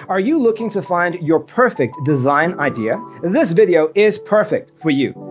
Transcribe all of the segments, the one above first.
Are you looking to find your perfect design idea? This video is perfect for you.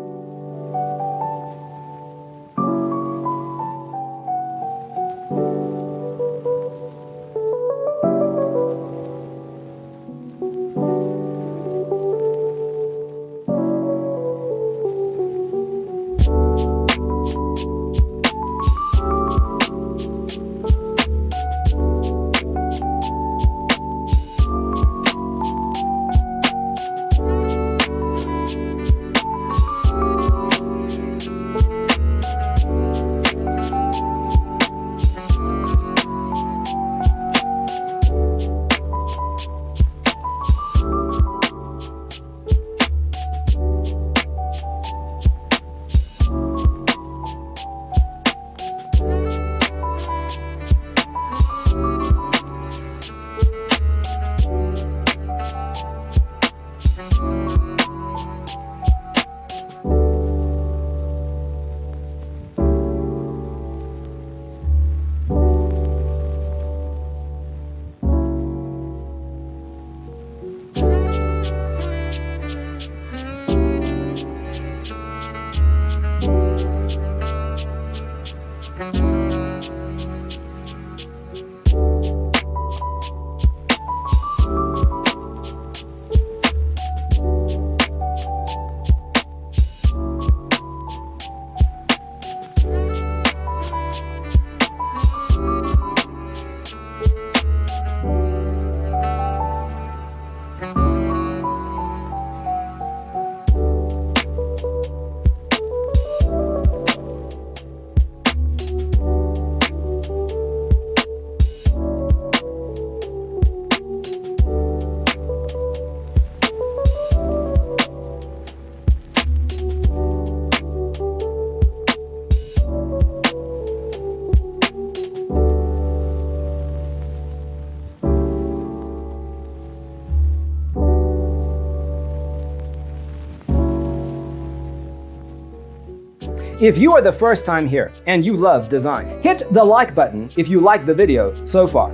If you are the first time here and you love design, hit the like button if you like the video so far.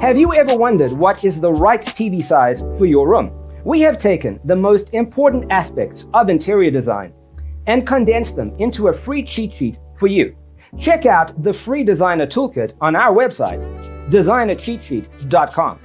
Have you ever wondered what is the right TV size for your room? We have taken the most important aspects of interior design and condensed them into a free cheat sheet for you. Check out the free designer toolkit on our website, designercheatsheet.com.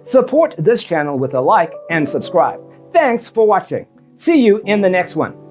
Support this channel with a like and subscribe. Thanks for watching. See you in the next one.